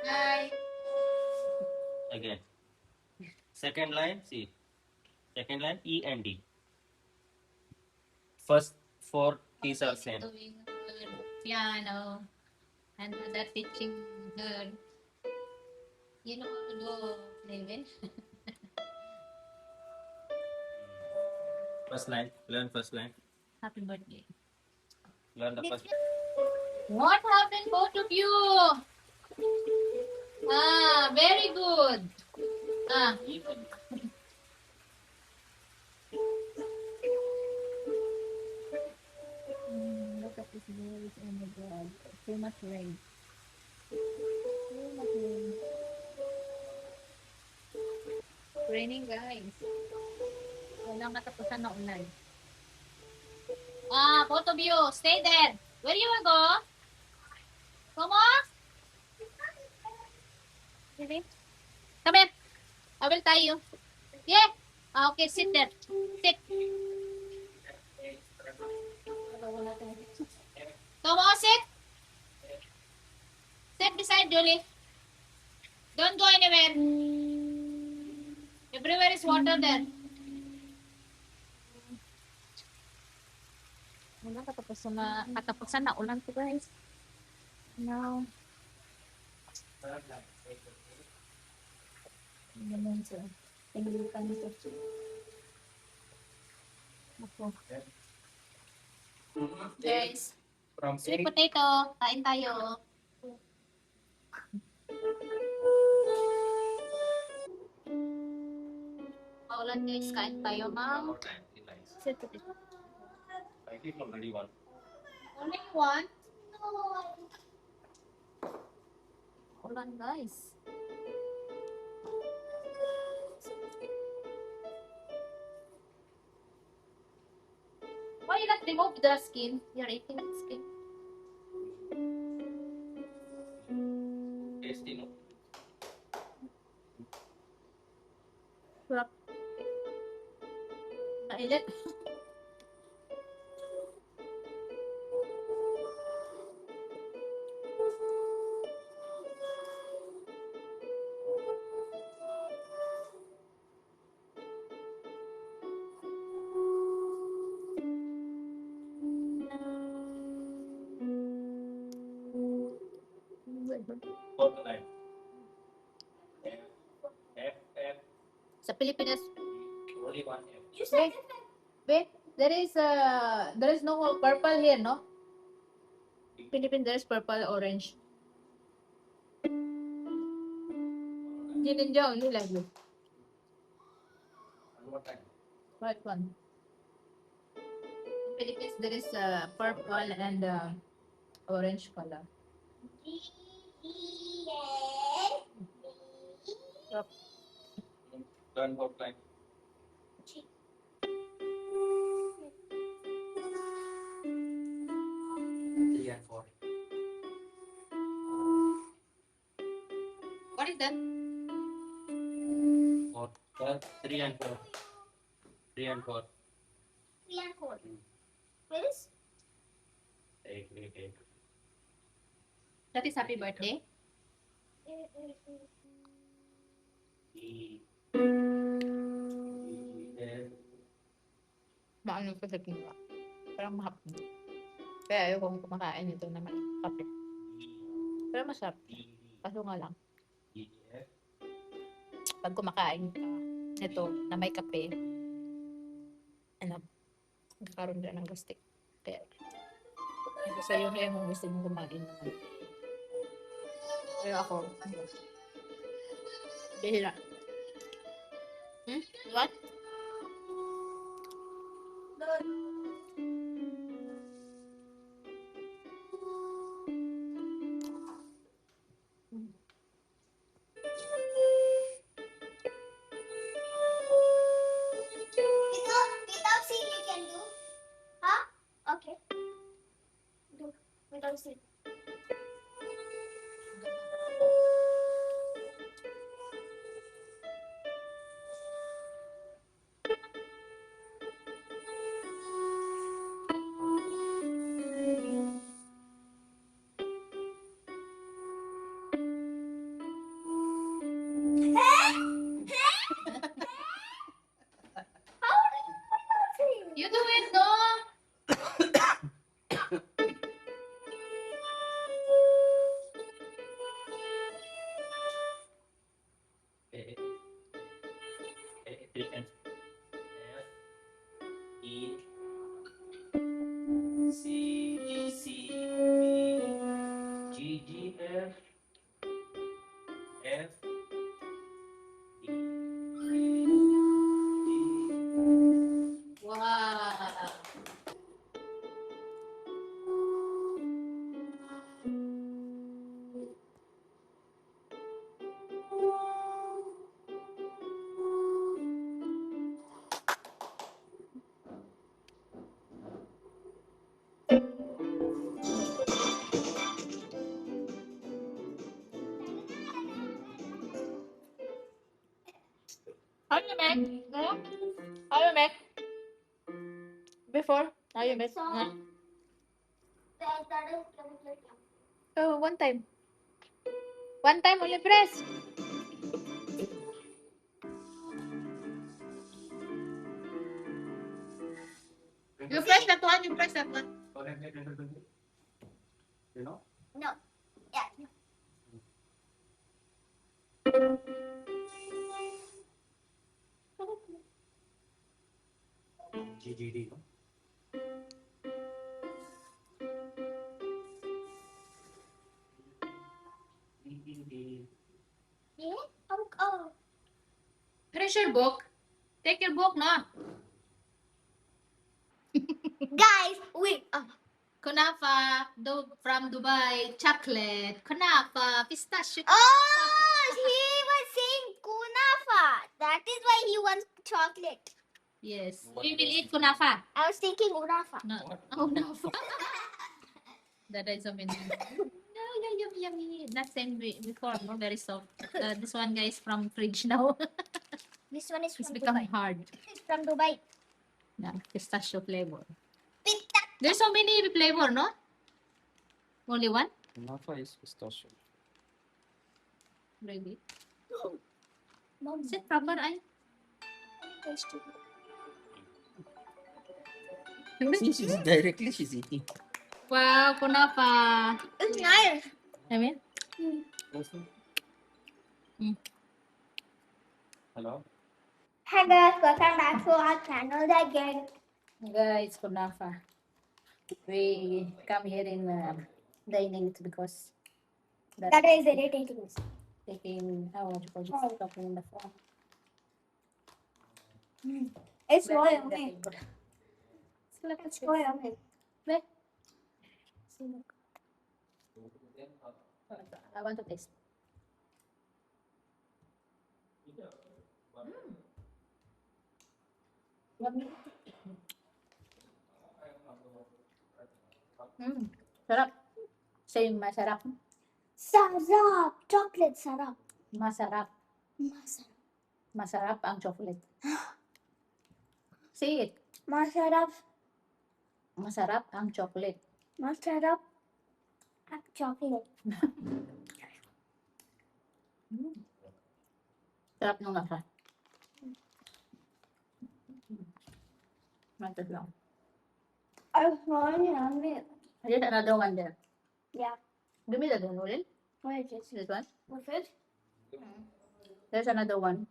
Hi. Again. Second line, see. Second line, E and D. First four keys are same. Doing her piano and other teaching her. You know how to do Nevin? First line, learn first line. Happy birthday. Learn the first. What happened, both of you? Ah, very good. Ah, look at this news. Oh my god. Too much rain. Too much rain. Raining, guys. Walang katapusan na ulan. Ah, both of you, stay there. Where you will go? Come on. Really? Come here. I will tie you. Yeah. Ah, okay, sit there. Sit. Come on, sit. Sit beside Julie. Don't go anywhere. Everywhere is water there. Wala katapusan na ulan to, guys. No. Ganun siya. Tinglikan ito. Ako. Guys, sweet potato. Kain tayo. Maulan, guys. Kain tayo, ma'am. Sweet potato. I think already one. Only one? Ulan, guys. Why you not remove the skin? You're eating the skin. Tasty, no? Sarap. Nailit. Fourth line. F, F, F. Sa Pilipinas. Only one F. Wait, wait. There is no purple here, no? Philippines, there is purple, orange. Hindi ninja, only like this. One more time. White one. In Philippines, there is purple and orange color. Yep. Learn fourth line. Three and four. What is that? Four. Three and four. Three and four. 3 and 4. Where is? Take. That is happy birthday. E. F. Maano ko sa kinwa. Parang mahapon. Kaya ayaw kong kumakain ito na may kape. Pero masarap. Kaso nga lang, E, F. pag kumakain ka ito na may kape, nagkakaroon ka ng gastric. Kaya, ito sa'yo kaya kung gusto mong kumain naman. Pero ako, bihira. What? Without seed you can do? Huh? Okay. Do without seed. How you make? No? How you make? Before? How you make? So, Huh? that is chemical. Oh, one time. One time only press. You press that one, you press that one. You know? No. Yeah. GGD. No? Yeah? Oh. Finish your book. Take your book, no? Guys, wait. Kunafa from Dubai, chocolate, kunafa, pistachio. Oh, he was saying kunafa. That is why he wants chocolate. Yes. We will eat kunafa. I was thinking unafa. No, kunafa. That is amazing. No, yummy, yummy. Not same before, no, very soft. This one guys from fridge now. This one is It's from become Dubai. hard. It's from Dubai. Yeah, pistachio flavor. Pita. There's so many flavor, no? Only one? Kunafa is pistachio. Really? Mom, Is it proper? I See, she's eating. Wow, kunafa. it's nice. I mean, Hello? Hi guys, welcome back to our channel again. guys, kunafa. We come here in dining because That is irritating. taking what you call this, talking on the phone. It's so Very yummy. good. It's so yummy. Wait. See, look. I want to taste. Yummy. Sarap. Same masarap. Sarap. Chocolate sarap. Masarap. Masarap. Masarap ang chocolate. Say it. Masarap. Masarap ang chocolate. Masarap. Ang chocolate. Sarap nung lasa. Mantas lang. It's so yummy. There's another one there. Yeah. Give me that one, Olin. What is this? This one. What's it? There's another one.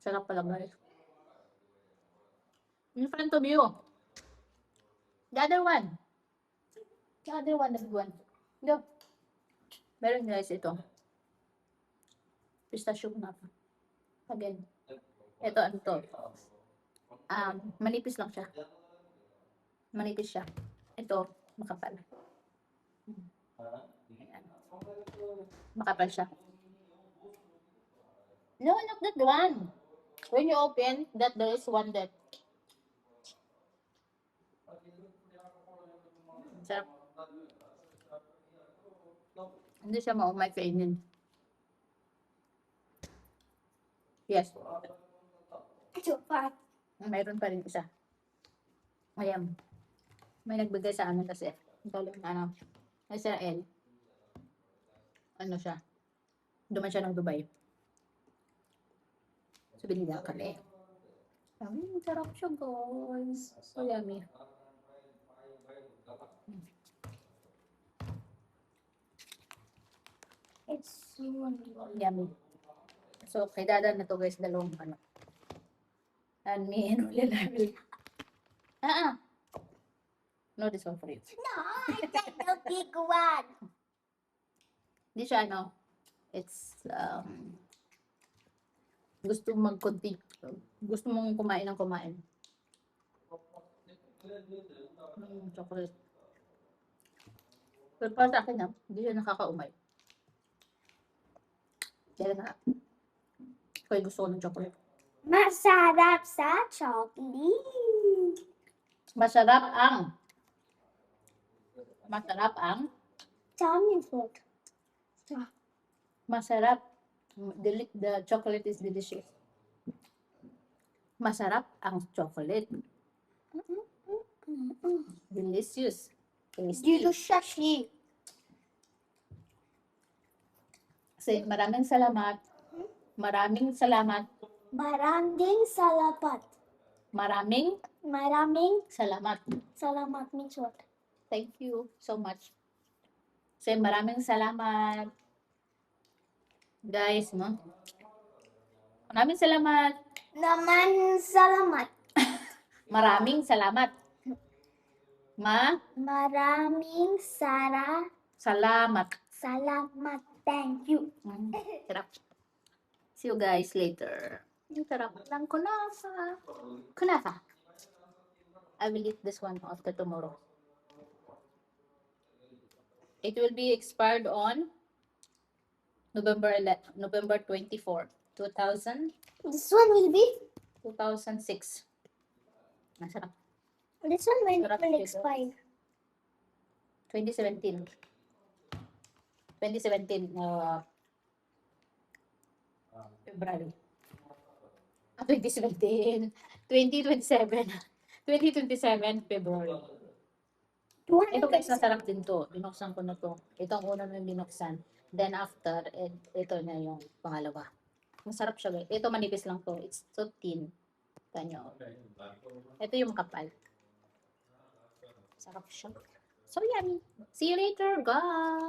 Sarap pala guys. In front of you. The other one. The other one, the big one. Go. Meron guys ito. Pistachio kunafa. Again. Ito ano to. Manipis lang siya. Manipis siya. Ito, makapal. Ayan. Makapal siya. No, not that one. When you open, that there is one that. Sarap. Hindi siya maumay kainin. Yes. Ito pa. Mayroon pa rin isa. Ayan. May nagbigay sa amin kasi. Galing na Israel. Ano siya? Duman siya ng Dubai. So, binigyan kami. Sarap siya, guys. So yummy. It's so yummy. Yummy. So, kay Dada na to, guys, dalawang ano. And me and Uli namin. No, this one for you. No, I got the big one. Hindi siya, ano, it's, gusto gusto mong kumain ng kumain. Chocolate. Pero para sa akin, hindi siya nakakaumay. Kaya nga, kaya gusto ko ng chocolate. Masarap sa chocolate. Masarap ang Tell me food. Masarap. The chocolate is delicious. Masarap ang chocolate. Delicious. Tasty. Delicious. Say, maraming salamat. Maraming salamat. Maraming salamat. Maraming Maraming salamat. salamat means what? Thank you so much. Say, maraming salamat. Guys, no? Maraming salamat. Naman salamat. Maraming salamat. Maraming Salamat. salamat. Thank you. Sarap. See you guys later. Ang sarap ng kunafa. Kunafa. I will eat this one after tomorrow. It will be expired on November 24, 2000, This one will be? 2006. Ang sarap. This one when Sarap will dito. expire? 2017. 2017, February. 2017. 2027. 2027, February. Ito guys, 200. masarap din to. Binuksan ko na to. Ito ang una na binuksan. Then after, ito na yung pangalawa. Masarap siya guys. Ito manipis lang to. It's so thin. Tanyo. Ito yung kapal. Sarap siya. So yummy. See you later, guys.